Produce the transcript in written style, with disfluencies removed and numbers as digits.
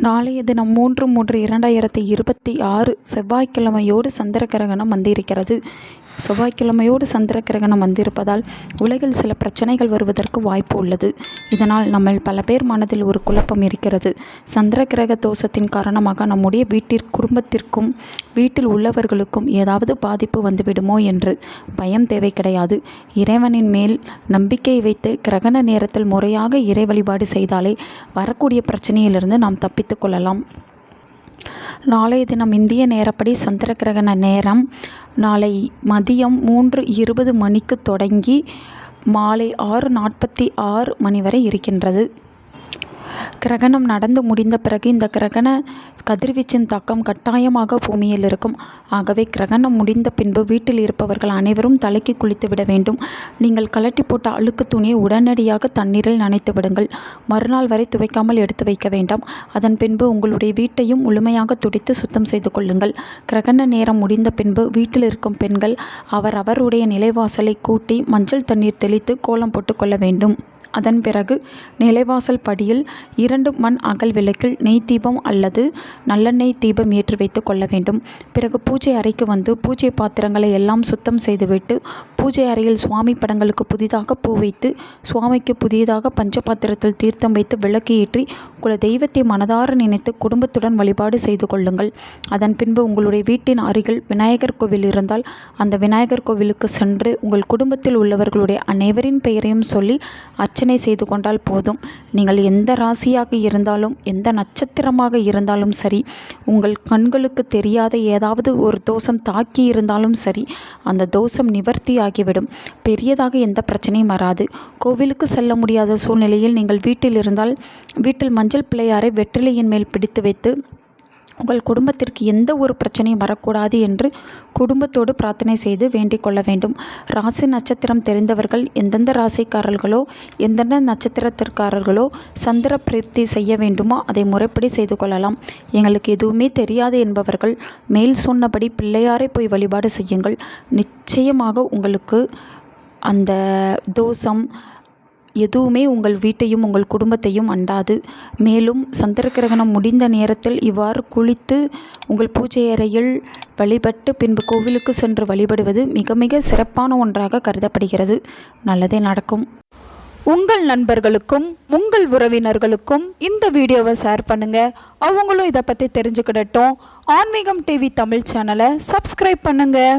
நாளைய தினம் 3/3/2026 செவ்வாய்க்கிழமையோடு சந்திர கிரகணம் வந்திருக்கிறது. செவ்வாய்க்கிழமையோடு சந்திர கிரகணம் வந்திருப்பதால் உலகில் சில பிரச்சனைகள் வருவதற்கு வாய்ப்பு உள்ளது. இதனால் நம்ம பல பேர் மனதில் ஒரு குழப்பம் இருக்கிறது. சந்திர கிரக தோஷத்தின் காரணமாக நம்முடைய குடும்பத்திற்கும் வீட்டில் உள்ளவர்களுக்கும் ஏதாவது பாதிப்பு வந்துவிடுமோ என்று பயம் தேவை கிடையாது. இறைவனின் மேல் நம்பிக்கை வைத்து கிரகண நேரத்தில் முறையாக இறை வழிபாடு செய்தாலே வரக்கூடிய பிரச்சனையிலிருந்து நாம் தப்பித்துக் கொள்ளலாம். நாளைய தினம் இந்திய நேரப்படி சந்திர கிரகண நேரம் நாளை மதியம் 3:20 மணிக்கு தொடங்கி மாலை 6:46 மணி வரை இருக்கின்றது. கிரகணம் நடந்து முடிந்த பிறகு இந்த கிரகண கதிர்வீச்சின் தாக்கம் கட்டாயமாக பூமியில் இருக்கும். ஆகவே கிரகணம் முடிந்த பின்பு வீட்டில் இருப்பவர்கள் அனைவரும் தலைக்கு குளித்து விட வேண்டும். நீங்கள் கலட்டி போட்ட அழுக்கு துணியை உடனடியாக தண்ணீரில் நனைத்து விடுங்கள். மறுநாள் வரை துவைக்காமல் எடுத்து வைக்க வேண்டாம். அதன் பின்பு உங்களுடைய வீட்டையும் முழுமையாக துடைத்து சுத்தம் செய்து கொள்ளுங்கள். கிரகண நேரம் முடிந்த பின்பு வீட்டில் இருக்கும் பெண்கள் அவருடைய நிலைவாசலை கூட்டி மஞ்சள் தண்ணீர் தெளித்து கோலம் போட்டு கொள்ள வேண்டும். அதன் பிறகு நிலைவாசல் படியில் 2 மண் அகல் விளக்கில் நெய் தீபம் அல்லது நல்லெண்ணெய் தீபம் ஏற்றி வைத்து கொள்ள வேண்டும். பிறகு பூஜை அறைக்கு வந்து பூஜை பாத்திரங்களை எல்லாம் சுத்தம் செய்துவிட்டு பூஜை அறையில் சுவாமி படங்களுக்கு புதிதாக பூ வைத்து சுவாமிக்கு புதியதாக பஞ்சபாத்திரத்தில் தீர்த்தம் வைத்து விளக்கு ஏற்றி குல தெய்வத்தை மனதார நினைத்து குடும்பத்துடன் வழிபாடு செய்து கொள்ளுங்கள். அதன் பின்பு உங்களுடைய வீட்டின் அருகில் விநாயகர் கோவில் இருந்தால் அந்த விநாயகர் கோவிலுக்கு சென்று உங்கள் குடும்பத்தில் உள்ளவர்களுடைய அனைவரின் பெயரையும் சொல்லி அர்ச்சனை செய்து கொண்டால் போதும். நீங்கள் எந்த ராசியாக இருந்தாலும் எந்த நட்சத்திரமாக இருந்தாலும் சரி, உங்கள் கண்களுக்கு தெரியாத ஏதாவது ஒரு தோஷம் தாக்கி இருந்தாலும் சரி, அந்த தோஷம் நிவர்த்தி ஆகிவிடும். பெரியதாக எந்த பிரச்சனையும் வராது. கோவிலுக்கு செல்ல முடியாத சூழ்நிலையில் நீங்கள் வீட்டில் இருந்தால் வீட்டில் மஞ்சள் பிள்ளையாரை வெற்றிலையின் மேல் பிடித்து வைத்து உங்கள் குடும்பத்திற்கு எந்த ஒரு பிரச்சனையும் வரக்கூடாது என்று குடும்பத்தோடு பிரார்த்தனை செய்து வேண்டிக் கொள்ள வேண்டும். ராசி நட்சத்திரம் தெரிந்தவர்கள் எந்தெந்த ராசிக்காரர்களோ எந்தெந்த நட்சத்திரத்திற்காரர்களோ சந்திர பிரீத்தி செய்ய வேண்டுமோ அதை முறைப்படி செய்து கொள்ளலாம். எங்களுக்கு எதுவுமே தெரியாது என்பவர்கள் மேல் சொன்னபடி பிள்ளையாரை போய் வழிபாடு செய்யுங்கள். நிச்சயமாக உங்களுக்கு அந்த தோஷம் எதுவுமே உங்கள் வீட்டையும் உங்கள் குடும்பத்தையும் அண்டாது. மேலும் சந்திர கிரகணம் முடிந்த நேரத்தில் இவ்வாறு குளித்து உங்கள் பூஜை அறையில் வழிபட்டு பின்பு கோவிலுக்கு சென்று வழிபடுவது மிக மிக சிறப்பான ஒன்றாக கருதப்படுகிறது. நல்லதே நடக்கும். உங்கள் நண்பர்களுக்கும் உங்கள் உறவினர்களுக்கும் இந்த வீடியோவை ஷேர் பண்ணுங்கள். அவங்களும் இதை பற்றி தெரிஞ்சுக்கிடட்டும். ஆன்மீகம் டிவி தமிழ் சேனலை சப்ஸ்கிரைப் பண்ணுங்கள்.